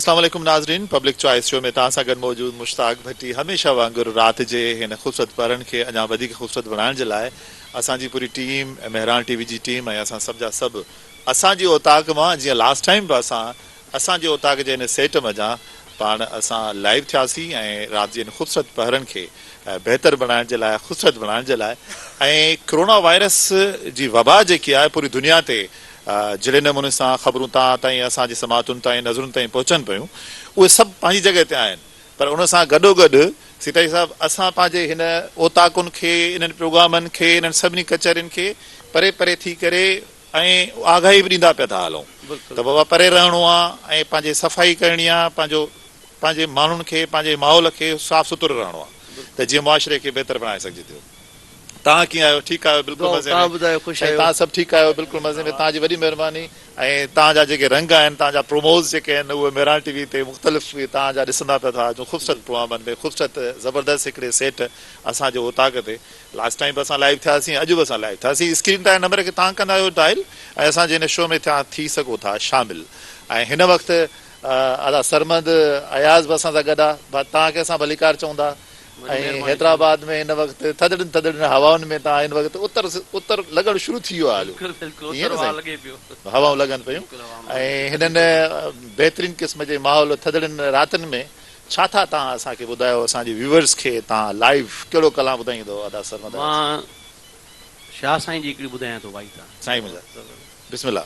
अस्सलाम वालेकुम नाज़रीन, पब्लिक चॉइस शो में तव्हां सां गॾु मौजूद मुश्ताक भट्टी हमेशह वांगुरु राति जे हिन ख़ूबसूरत पहरनि खे अञा वधीक ख़ूबसूरत बणाइण जे लाइ असांजी पूरी टीम, मेहरान टीवी जी टीम ऐं असां सभ जा सभु असांजी औताक मां, जीअं लास्ट टाइम बि असांजे औताक जे हिन सेट मज़ा पाण असां लाइव थियासीं ऐं राति जे हिन ख़ूबसूरत पहरनि खे बहितर बणाइण जे लाइ, ख़ूबसूरत बणाइण जे लाइ ऐं कोरोना वायरस जी वबा जेकी आहे पूरी दुनिया ते जहिड़े नमूने सां ख़बरूं तव्हां ताईं, असांजी समातुनि ताईं, नज़रुनि ताईं पहुचनि पियूं, उहे सभु पंहिंजी जॻह ते आहिनि। पर उन सां गॾोगॾु सीताई साहिबु असां पंहिंजे हिन ओताकुनि खे, इन्हनि प्रोग्रामनि खे, इन्हनि सभिनी कचहरियुनि खे परे परे थी करे ऐं आगाही बि ॾींदा पिया था हलूं त बाबा परे रहणो आहे ऐं पंहिंजे सफ़ाई करणी आहे, पंहिंजे माण्हुनि खे, पंहिंजे माहौल खे साफ़ सुथिरो रहणो आहे त जीअं मुआशिरे खे बहितर बणाए सघिजे थो। तव्हां कीअं आहियो? ठीकु आहियो? बिल्कुलु मज़े में। तव्हां सभु ठीकु आहियो? बिल्कुलु मज़े में। तव्हांजी वॾी महिरबानी ऐं तव्हांजा जेके रंग आहिनि, तव्हांजा प्रोमोज़ जेके आहिनि, उहे मेहरान टीवी ते मुख़्तलिफ़ तव्हांजा ॾिसंदा पिया था अचूं ख़ूबसूरत प्रोग्रामनि में, ख़ूबसूरत ज़बरदस्त हिकिड़े सेट असांजे ओताक ते। लास्ट टाइम बि असां लाइव थियासीं, अॼु बि असां लाइव थियासीं। स्क्रीन ते नंबर खे तव्हां कंदा आहियो डायल ऐं असांजे हिन शो में तव्हां थी सघो था शामिल। ऐं हिन वक़्तु अदा सरमद अयाज़ बि असां सां गॾु आहे। तव्हांखे असां भलीकार चवंदा ऐं हैदराबाद में हिन वक़्तु थधड़ियुनि थधड़ियुनि हवाउनि में तव्हां हिन वक़्तु उतर लॻणु शुरू थी वियो आहे, हवाऊं लॻनि पियूं ऐं हिननि बहितरीन क़िस्म जे माहौल थधड़ियुनि रातिनि में छा था तव्हां असांखे ॿुधायो, असांजे व्यूवर्स खे तव्हां लाइव कहिड़ो कलाम ॿुधाईंदो? अदा सरमद शाह साईं जी हिकिड़ी ॿुधायां थो भाई। साईं मुंहिंजा बिस्मिल्लाह।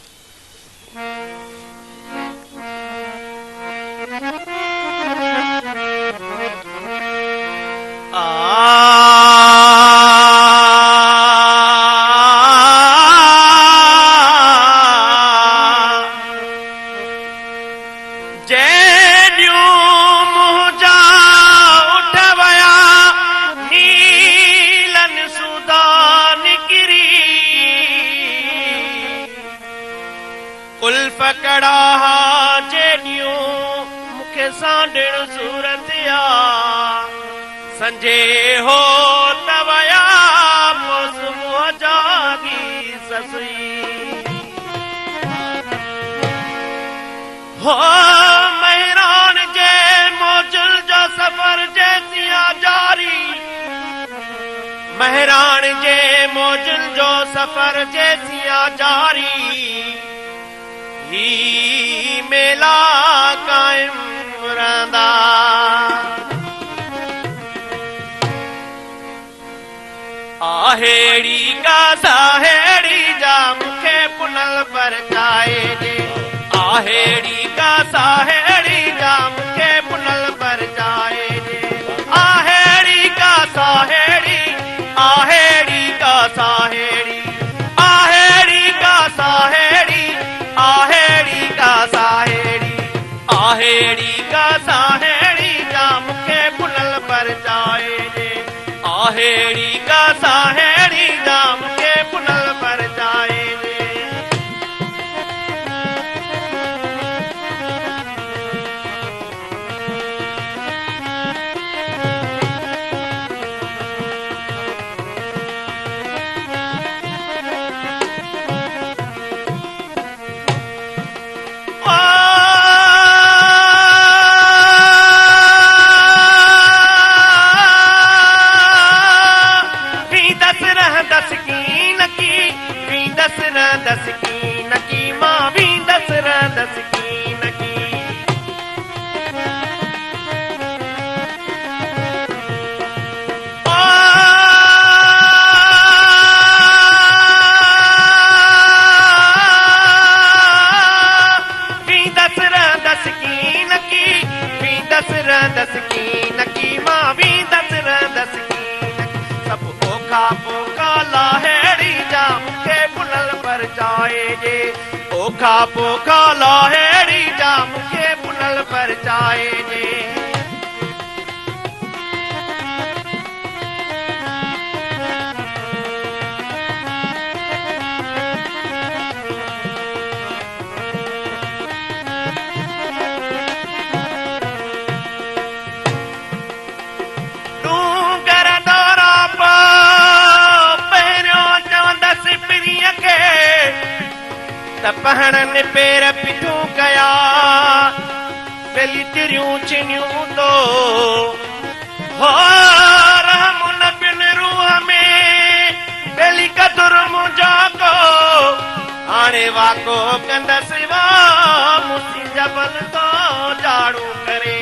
संजे हो तवया मौसम जागी ससुई हो मेहरान जे मौजुल जो सफर जैसिया जारी, मेहरान जे मौजुल जो सफर जैसिया जारी, ही मेला कायम रहंदा। आहेड़ी का साहेड़ी जा मुखे पुनल परचाए दे, आहेड़ी का साहेड़ी जा मुखे पुनल परचाए दे, आहेड़ी का साहेड़ी, आहेड़ी का साहेड़ी, आहेड़ी का साहेड़ी, आहेड़ी का साहेड़ी, आहेड़ी का साहेड़ी जा मुखे पुनल परचाए दे, आहेड़ी का साहेड़ी जाम के पुनल पर जाए दे। दस की नकी मां भी दस की नकी दस की नकी भी दस की नकी मां भी दस की सब ओखा पोखा लाहेड़ी जाम के पुनल पर जाए जे, ओखा पोखा लाहेड़ी जाम के पुनल पर जाए जे। पहणन पेर पिठू कया बेली तिरियूं चिनियूं तो हो रहम न बिन रूह में बेली कदुर मुंहिंजो को हाणे वाको कंदसि वा मुसी जबल तो जाड़ू करे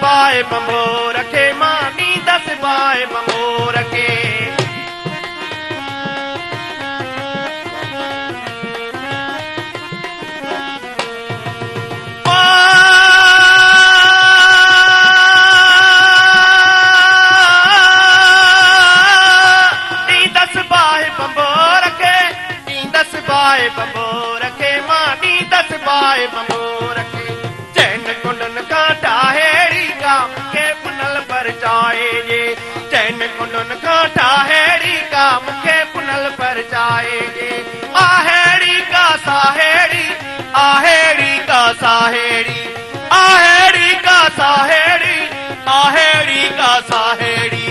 बाए बंबो रखे मानी 10 बाए बंबो रखे बाए बंबो रखे मानी 10 बाए बंबो रखे चैन कुंडन का टाहेड़ी का के पुनल पर जाए ये चैन कुंडन का टाहेड़ी का मुखे पुनल पर जाए ये आहेड़ी का साहेड़ी आहेड़ी का साहेड़ी आहेड़ी का साहेड़ी आहेड़ी का साहेड़ी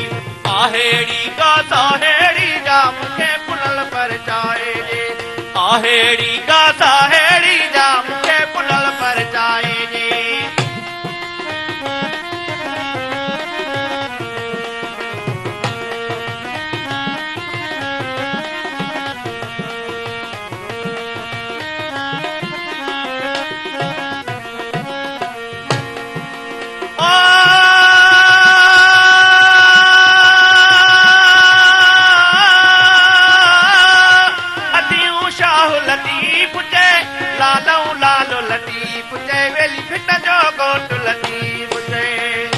आहेड़ी का साहेड़ी जा मुखे पुनल पर जाए ये आहेड़ी का साहेड़ी जा मुखे पुनल पर जाए ये लालो लतीफ जय वेली फिट जो गोट लतीफ जय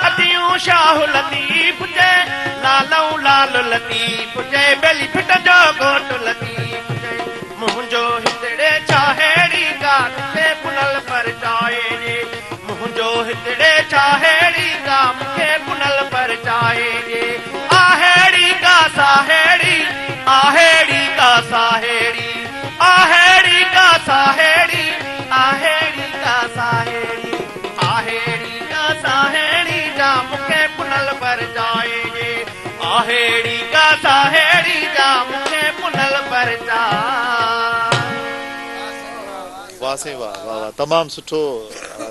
अतियूं शाह लतीफ जय लालो लतीफ जय वेली फिट जो गोट लतीफ जय मुंहिंजो हितड़े चाहेड़ी गात से पुनल पर जाए ये मुंहिंजो हितड़े चाहेड़ी गा मुखे पुनल पर जाए ये आहेड़ी का साहेड़ी आहेड़ी का साहेड़ी आहेड़ी का साहेड़ी आहेड़ी का साहेड़ी आहेड़ी का साहेड़ी जा मुखे पुनल पर जाए ये आहेड़ी का साहेड़ी जा मुखे पुनल पर जाए वाह से वाह वाह वाह तमाम सुठो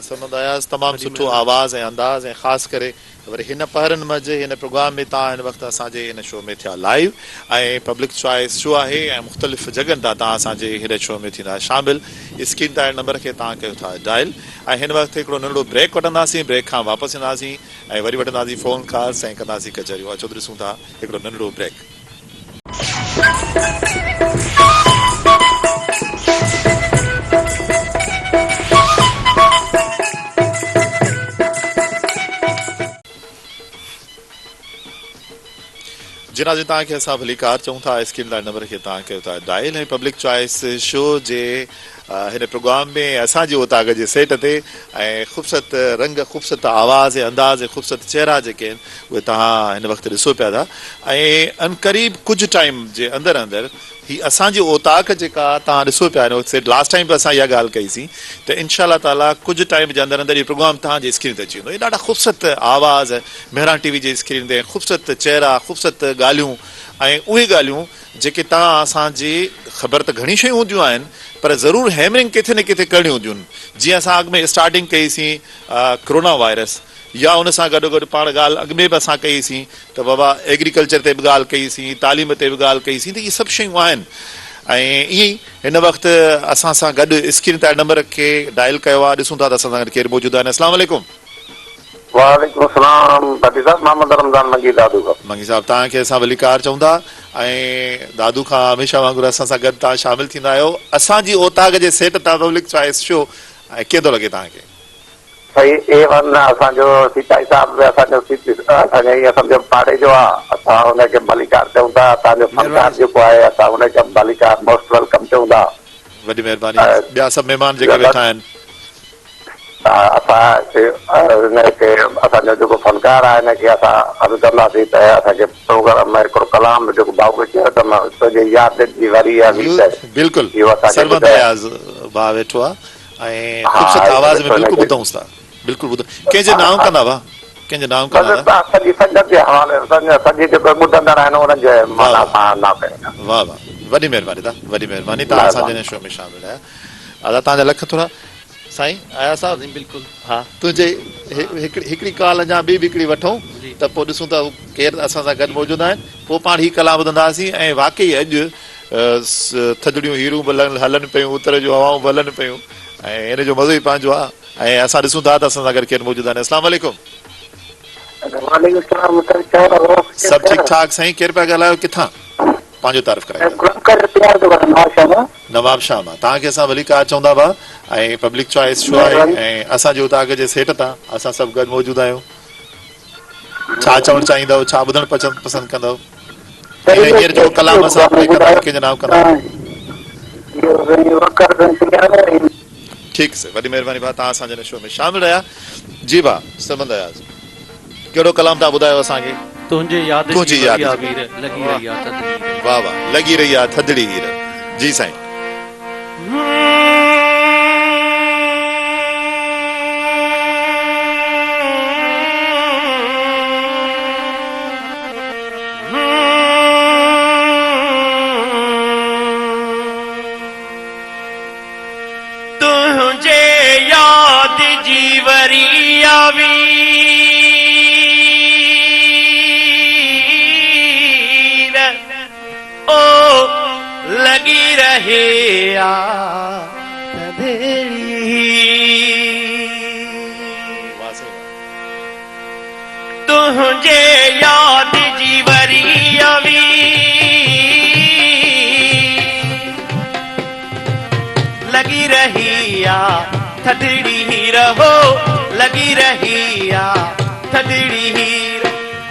सुनंदा आयासीं तमाम सुठो आवाज़ ऐं अंदाज़ ऐं ख़ासि करे वरी हिन पहरनि मंझि हिन प्रोग्राम में तव्हां हिन वक़्तु असांजे हिन शो में थिया लाइव ऐं पब्लिक चॉइस शो आहे ऐं मुख़्तलिफ़ जॻहनि तां तव्हां असांजे हिन शो में थींदा शामिलु स्क्रीन तां नंबर खे तव्हां कयो था डायल ऐं हिन वक़्तु हिकिड़ो नंढिड़ो ब्रेक वठंदासीं ब्रेक खां वापसि ईंदासीं ऐं वरी वठंदासीं फ़ोन कॉल्स ऐं कंदासीं कचहरियूं अचो ॾिसूं था हिकिड़ो नंढिड़ो ब्रेक जिना जी तव्हांखे असां भली कार चऊं था स्क्रीन लाइ नंबर खे तव्हां कयो था डायल ऐं पब्लिक चॉइस शो जे हिन प्रोग्राम में असांजी ओताग जे सेट ते ऐं ख़ूबसूरत रंग ख़ूबसूरत आवाज़ ऐं अंदाज़ ऐं ख़ूबसूरत चेहरा जेके आहिनि उहे तव्हां हिन वक़्तु ॾिसो पिया था ऐं अनक़रीब कुझु टाइम जे अंदरि अंदरि ही असांजी ओताक जेका तव्हां ॾिसो पिया आहियो लास्ट टाइम बि असां इहा ॻाल्हि कईसीं त इनशा ताला कुझु टाइम जे अंदरि अंदरि इहो प्रोग्राम तव्हांजे स्क्रीन ते अची वेंदो इहे ॾाढा ख़ूबसूरत आवाज़ मेहरान टीवी जे स्क्रीन ते ख़ूबसूरत चेहरा ख़ूबसूरत ॻाल्हियूं ऐं उहे ॻाल्हियूं जेके तव्हां असांजी ख़बर त घणी शयूं हूंदियूं आहिनि पर ज़रूरु हैमरिंग किथे न किथे करणी हूंदियूं आहिनि जीअं असां अॻु में स्टार्टिंग कईसीं कोरोना वायरस या उन सां गॾो गॾु पाण ॻाल्हि अॻु में बि असां कईसीं त बाबा एग्रीकल्चर ते बि ॻाल्हि कईसीं तालीम ते बि ॻाल्हि कईसीं त इहे सभु शयूं आहिनि ऐं ईअं ई हिन वक़्तु असां सां गॾु स्क्रीन ते नंबर खे डायल कयो आहे ॾिसूं था त असां सां गॾु केरु मौजूदु आहिनि अस्सलाम वालेकुम वालेकुम सलाम भट्टी साहब मोहम्मद रमज़ान मंगी दादू का मंगी साहब तव्हांखे असां वली कार चऊं था ऐं दादू खां हमेशह वांगुरु असां सां गॾु तव्हां शामिलु थींदा आहियो असांजी ओताग जे सेट तां पब्लिक चॉइस शो ऐं कीअं थो लॻे तव्हांखे भाई A1 असांजो सिचाई साहब असांजो असांजे ईअं सम्झो पाड़े जो आहे असां हुनखे मलिकार चऊं था तव्हांजो फनकार जेको आहे असां हुनखे मलिकार मोस्ट वेलकम चऊं था वॾी महिरबानी ॿिया सभु महिमान जेके वेठा आहिनि असांजो जेको फनकार आहे हिनखे असां अर्ज़ु कंदासीं त असांखे प्रोग्राम में हिकिड़ो कलाम जेको भाऊ चयो त मां तुंहिंजी यादि जी वरी बिल्कुलु इहो असांखे सरबंद अयाज़ भाउ वेठो आहे ऐं ख़ूबसूरत आवाज़ में बिल्कुलु ॿुधूंसि था बिल्कुलु ॿुधूं कंहिंजे नाम कंदा भाउ कंहिंजे नाम कंदा सॼी संगत जे हवाले सॼी जेके ॿुधंदड़ आहिनि उन्हनि जे माना असां न कयूं। वाह वाह वॾी महिरबानी वॾी महिरबानी तव्हां असांजे शो में शामिल आहियो। दादा तव्हांजा लख थोरा साईं आया साहब बिल्कुलु हा तुंहिंजे हिकिड़ी कॉल अञा ॿी बि हिकिड़ी वठूं त पोइ ॾिसूं त केरु असां सां गॾु मौजूदु आहिनि पोइ पाण ही कला ॿुधंदासीं ऐं वाकई अॼु थधिड़ियूं हीरूं बि हलनि पियूं उतर जूं हवाऊं बि हलनि पियूं ऐं हिन जो मज़ो ई पंहिंजो आहे ऐं असां ॾिसूं था त असां सां गॾु केरु मौजूदु आहिनि। अस्सलाम वालेकुम। सभु ठीकु ठाक साईं केरु पिया ॻाल्हायो किथां पंहिंजो तारीफ़ करायो। नवाब शाह मां तव्हांखे असां वली कार चवंदा भाउ ऐं पब्लिक चॉइस शो आहे ऐं असांजे उतां जे सेट तां असां सभु गॾु मौजूदु आहियूं। छा चवणु चाहींदव छा ॿुधणु पसंदि कंदव हींअर जो कलाम असां कंहिंजो नाम कंदा। ठीकु से वॾी महिरबानी भाउ तव्हां असांजे शो में शामिल रहिया। जी भाउ सरबंद अयाज़ कहिड़ो कलाम तव्हां ॿुधायो असांखे। तुंहिंजी यादि वाह वाह लॻी रही आहे थधिड़ी हीर। जी साईं। तुझे याद जीवरी आवी लगी रहे तुझे याद जीवरी अवी लगी रही थदड़ी रहो लगी रही थदड़ी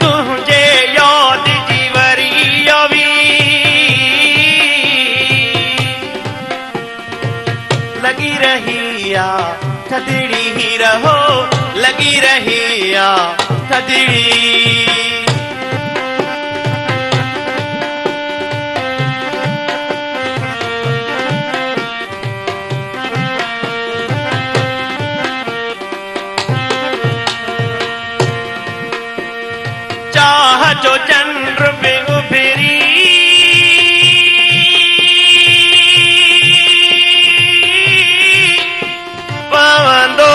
तुझे याद जीवरी अवी लगी रही थदड़ी रहो लगी रही थदड़ी। चाह जो चंद्र पे उभरी पवंदो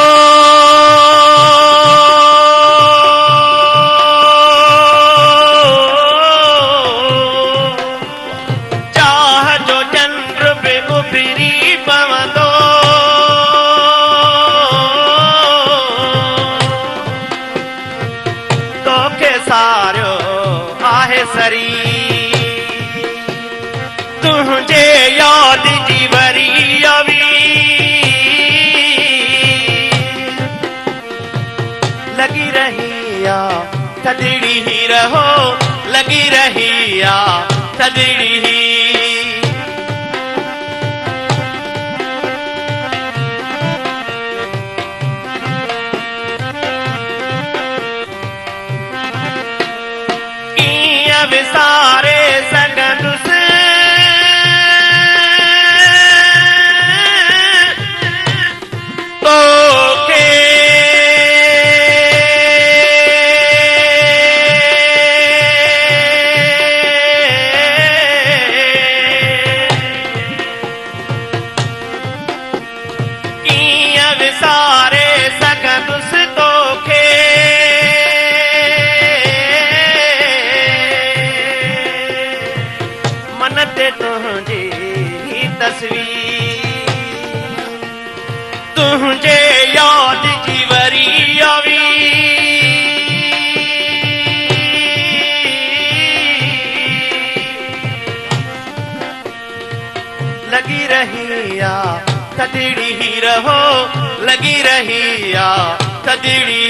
चाह जो चंद्र पे उभरी पवंदो तोखे सारियो आहे सरी तुझे याद जीवरी अवी लगी रही थदड़ी रहो लगी रही थदड़ी। विसारे सगनुस तोखे विसारे सगनुस तोखे तुझे तस्वीर तुझे याद जीवरी अवी लगी रही थदड़ी रहो लगी रही थदड़ी।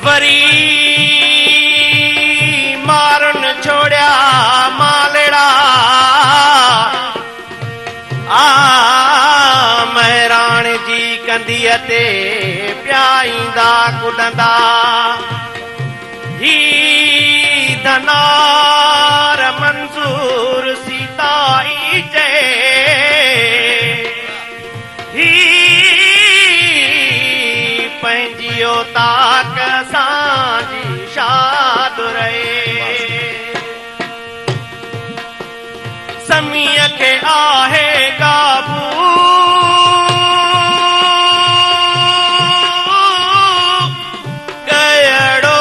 वरी मालेड़ा महराण जी कंदीअ ते प्याईंदा कुॾंदा ही दनार मंज़ूर सीताई चए ही पंहिंजी ताक सां शाद रहे समीअ खे आहे काबू कयड़ो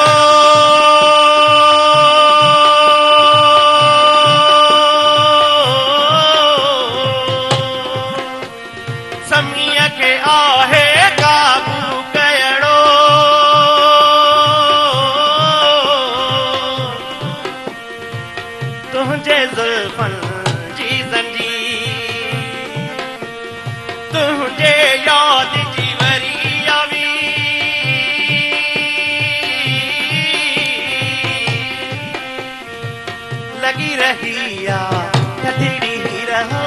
समीअ खे आहे काबू कयड़ो तुंहिंजे ज़ुल्फ़नि तुझे याद जी वरी आवी लगी रही आ थदड़ी रहो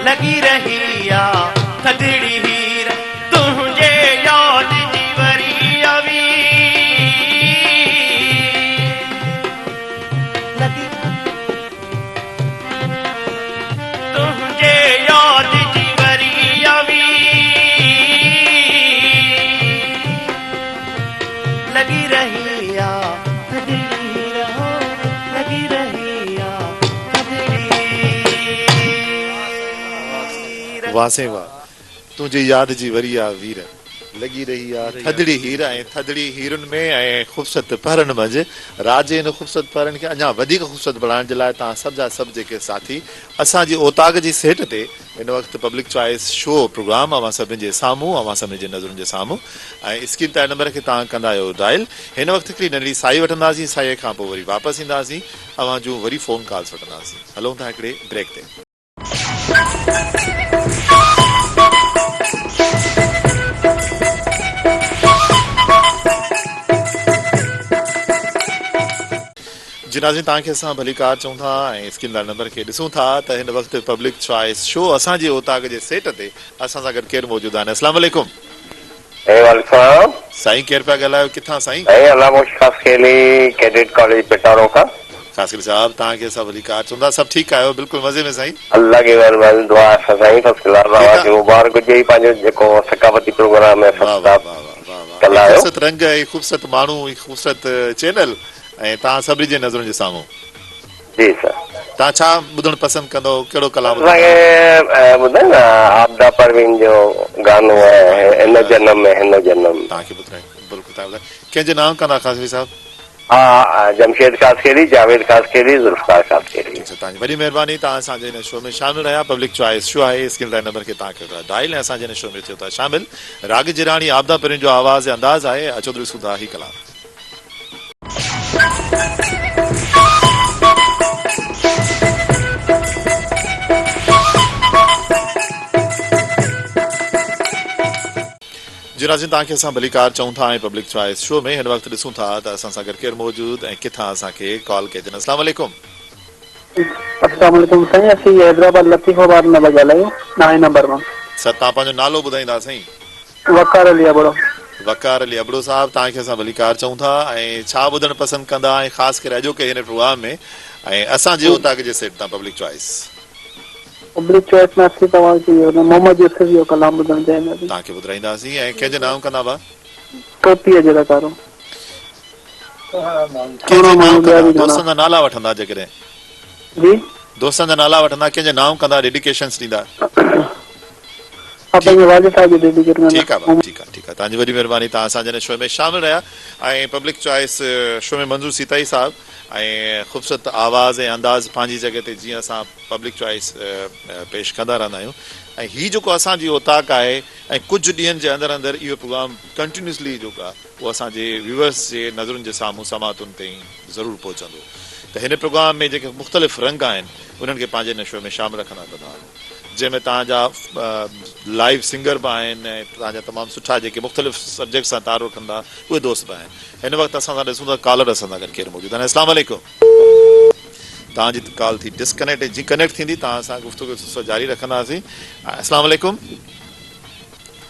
लगी रही आ थदड़ी तुझे याद जी वरी आवी लगी तुझे याद जी वरी लगी रही आ थदड़ी रहो लगी रही आ थदड़ी वाह से वाह तुझे याद जी वरी आ वीर लगी रही आ थदड़ी हीर ऐं थदड़ी हीरुनि में ऐं ख़ूबसूरत पहरनि मंझि रात जे इन ख़ूबसूरत पहरनि खे अञा वधीक ख़ूबसूरत बणाइण जे लाइ तव्हां सभ जा सभु जेके साथी असांजी ओताग जी सेट ते हिन वक़्तु पब्लिक चॉइस शो प्रोग्राम अवां सभिनी जे साम्हूं अवां सभिनी जे नज़रुनि जे साम्हूं ऐं स्क्रीन ते नंबर खे तव्हां कंदा आहियो डायल हिन वक़्तु हिकिड़ी नंढड़ी साई वठंदासीं साईअ खां पोइ वरी वापसि ईंदासीं अवां जूं वरी फ़ोन कॉल्स वठंदासीं हलूं था हिकिड़े ब्रेक ते जी नाज़रीन तव्हांखे असां भली कार चऊं था ऐं स्क्रीन लाइ नंबर खे ॾिसूं था त हिन वक़्तु पब्लिक चॉइस शो असांजी ओताग जे सेट ते असां सां गॾु केरु मौजूदु आहिनि अस्सलाम वालेकुम साईं केरु पिया ॻाल्हायो किथां साईं कैडेट कॉलेज पिटारो खां ख़ासि साहब तव्हांखे असां भली कार चऊं था सभु ठीकु आहियो बिल्कुलु मज़े में साईं अल्लाह की महिरबानी दुआ आहे साईं फर्स्ट क्लास तव्हांखे मुबारक हुजे पंहिंजो जेको सकावती प्रोग्राम है ख़ूबसूरत रंग ऐं ख़ूबसूरत माण्हू ख़ूबसूरत चैनल ऐं तव्हां सभिनी जे नज़रुनि जे साम्हूं जी सर तव्हां छा ॿुधणु पसंदि कंदो कहिड़ो कलाम ॿुधाए न आपदा परवीन जो गानो आहे हिन जन्म में हिन जन्म तव्हांखे ॿुधाए बिल्कुलु तव्हां ॿुधाए कंहिंजे नाम कंदा ख़ासि साहब हा जमशेद ख़ासकेरी जावेद ख़ासकेरी ज़ुल्फ़कार ख़ासकेरी तव्हांजी वॾी महिरबानी तव्हां असांजे हिन शो में शामिल रहिया पब्लिक चॉइस शो आहे स्क्रीन लाइ नंबर खे तव्हांखे डायल ऐं असांजे हिन शो में थियो था शामिल राग जिराणी आपदा परवीन जो आवाज़ ऐं अंदाज़ आहे अचो त ॾिसूं था ही कलाम जी नाज़रीन तव्हांखे असां भली कार चऊं था ऐं पब्लिक चॉइस शो में हिन वक़्तु ॾिसूं था त असां सां गॾु केरु मौजूदु ऐं किथां असांखे कॉल कई अथनि अस्सलाम वालेकुम अस्सलाम वालेकुम साईं असीं हैदराबाद लतीफ़ाबाद में ॻाल्हायूं 9 नंबर मां सर तव्हां पंहिंजो नालो ॿुधाईंदा साईं वकार अली अबड़ो वकार अली अबड़ो साहब तव्हांखे असां भली कार चऊं था ऐं छा ॿुधणु पसंदि कंदा ऐं ख़ासि करे अॼोके हिन प्रोग्राम में ऐं असांजे उतां जे सेट तां पब्लिक चॉइस में असीं तव्हांखे मोहम्मद यूसुफ जो कलाम ॿुधणु चाहींदासीं तव्हांखे ॿुधाईंदासीं ऐं कंहिंजो नाम कंदा बा टोपीअ जे रकारो दोस्तनि जा नाला वठंदा जेकॾहिं जी दोस्तनि जा नाला वठंदा कंहिंजे नाम कंदा डेडिकेशन्स ॾींदा पंहिंजे वालिद साहिब जो डेडिकेट कंदा ठीकु आहे ठीकु आहे ठीकु आहे तव्हांजी वॾी महिरबानी तव्हां असांजे हिन शो में शामिल रहिया ऐं पब्लिक चॉइस शो में मंज़ूर सीताई साहब ऐं ख़ूबसूरत आवाज़ ऐं अंदाज़ पंहिंजी जॻह ते जीअं असां पब्लिक चॉइस पेश कंदा रहंदा आहियूं ऐं हीअ जेको असांजी ओताक आहे ऐं कुझु ॾींहंनि जे अंदरि अंदरि इहो प्रोग्राम कंटिन्यूसली जेको आहे उहो असांजे व्यूअर्स जे नज़रुनि जे साम्हूं समातुनि ताईं ज़रूरु पहुचंदो त हिन प्रोग्राम में जेके मुख़्तलिफ़ रंग आहिनि उन्हनि खे पंहिंजे हिन शो में शामिल रखंदा कंदा जंहिंमें तव्हांजा लाइव सिंगर बि आहिनि ऐं तव्हांजा तमामु सुठा जेके मुख़्तलिफ़ सब्जेक्ट सां तारुफ़ कंदा उहे दोस्त बि आहिनि हिन वक़्तु असां सां ॾिसूं था कॉलर असां सां गॾु केरु मौजूदु आहिनि अस्सलाम वालेकुम तव्हांजी कॉल थी डिस्कनेक्ट जी कनेक्ट थींदी तव्हां सां गुफ़्तगू जारी रखंदासीं। अस्सलाम वालेकुम।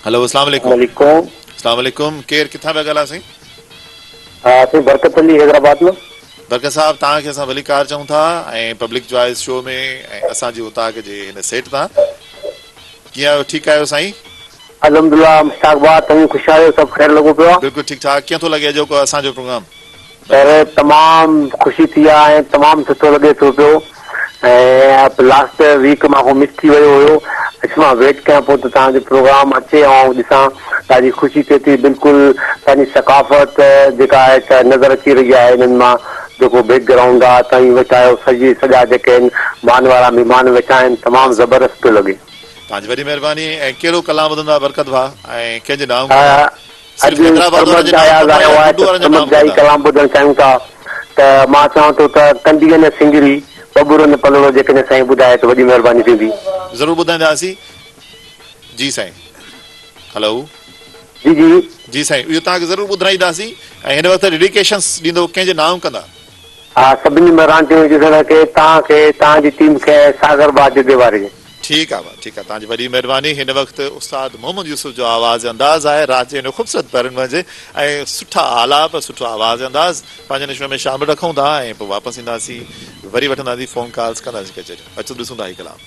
हेलो अस्सलाम वालेकुम। वालेकुम। अस्सलाम वालेकुम। केरु किथां पिया ॻाल्हायो साईं? असीं बरकत अली हैदराबाद में। बरकत साहब तव्हांखे असां वलीकार चऊं था ऐं पब्लिक चॉइस शो में ऐं असांजी उताक जे हिन सेट तां कीअं आहियो? ठीकु आहियो साईं? अल्हम्दुलिल्लाह मुश्ताकबाद, तव्हां ख़ुशि आहियो? सभु ख़ैर लॻो पियो आहे? बिल्कुलु ठीकु ठाक। कीअं थो लॻे जेको असांजो प्रोग्राम? पर तमामु ख़ुशी थी आहे ऐं तमामु सुठो लॻे थो पियो। ऐं लास्ट वीक मां मिस थी वियो हुयो, अॼु मां वेट कयां पोइ त तव्हांजो प्रोग्राम अचे ऐं ॾिसां। ॾाढी ख़ुशी थिए थी। बिल्कुलु पंहिंजी सकाफ़त जेका आहे नज़र अची रही आहे हिननि मां। जेको बैकग्राउंड आहे तव्हां वेठा आहियो, सॼा जेके आहिनि मान वारा महिमान वेठा आहिनि, तमामु ज़बरदस्त पियो लॻे। तव्हांजी वॾी महिरबानी। ऐं कहिड़ो कलाम ॿुधंदा बरकत भाउ ऐं कंहिंजे नाम? अॼु कलाम ॿुधणु चाहियूं था त मां चवां थो त कंदीअ न सिंगरी बबूर न पलड़ो जेकॾहिं साईं ॿुधाए त वॾी महिरबानी थींदी। ज़रूरु ॿुधाईंदासीं। जी साईं। हेलो जी जी जी साईं, इहो तव्हांखे ज़रूरु ॿुधाईंदासीं। ऐं हिन वक़्तु डेडिकेशन्स ॾींदो कंहिंजे नाम कंदा? हा, सभिनी महिरान खे, तव्हांखे, तव्हांजी टीम खे, सागर बाद जे वारे खे। ठीकु आहे भाउ, ठीकु आहे। तव्हांजी वॾी महिरबानी। हिन वक़्तु उस्ताद मोहम्मद यूसुफ जो आवाज़ अंदाज़ आहे राति जे हिन ख़ूबसूरत पहिरनि मंझि ऐं सुठा आलाप, सुठो आवाज़ अंदाज़ पंहिंजे नशो में शामिलु रखूं था ऐं पोइ वापसि ईंदासीं, वरी वठंदासीं, फ़ोन कॉल्स कंदासीं। कचहरी अचो ॾिसूं था ही कलाम।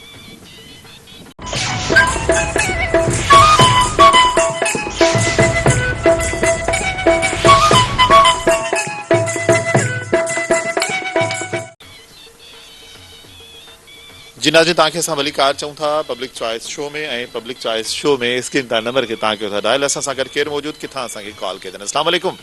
जी नाज़रीन, तव्हांखे असां वलीकार चऊं था पब्लिक चॉइस शो में ऐं पब्लिक चॉइस शो में स्क्रीन तां नंबर खे तव्हांखे था डायल। असां सां गॾु केरु मौजूदु, किथां असांखे कॉल कई अथनि? अस्सलाम वालेकुम।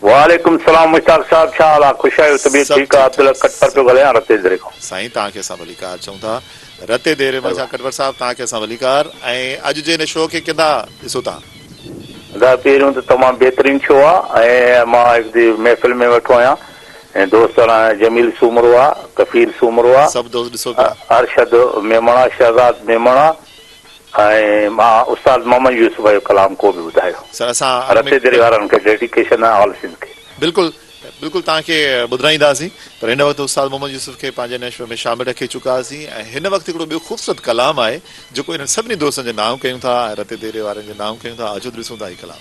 वालेकुम सलाम मुश्ताक साहब, छा हाल आहे? ख़ुशि आहियो? तबियत ठीकु आहे? अब्दुल कटपर पियो ॻाल्हायां रते देरे खां। साईं तव्हांखे असां वलीकार चऊं था रते देरे मां कटवर साहब, तव्हांखे असां वलीकार। ऐं अॼु जे हिन शो खे किथां ॾिसो था? पहिरियों त तमामु बहितरीनु शो आहे ऐं मां हिकु महफ़िल में वेठो आहियां ऐं दोस्त जमील सूमरो आहे, कफ़ीर सूमरो आहे, सभु दोस्त ॾिसो पिया, अरशद मेमणा, शहज़ाद मेमणा ऐं मां उस्ताद मोहम्मद यूसुफ जो कलाम को बि ॿुधायो। सर असां रते देरे वारनि खे डेडिकेशन आहे, ऑल सिंध खे। बिल्कुलु बिल्कुलु तव्हांखे ॿुधाईंदासीं। पर हिन वक़्तु उस्ताद मोहम्मद यूसुफ खे पंहिंजे नशो में शामिलु रखी चुकासीं ऐं हिन वक़्तु हिकिड़ो ॿियो ख़ूबसूरत कलाम आहे जेको हिननि सभिनी दोस्तनि जे नाम कयूं था ऐं रते देरे वारनि जे नाम कयूं था। अचो ॾिसूं था ही कलाम।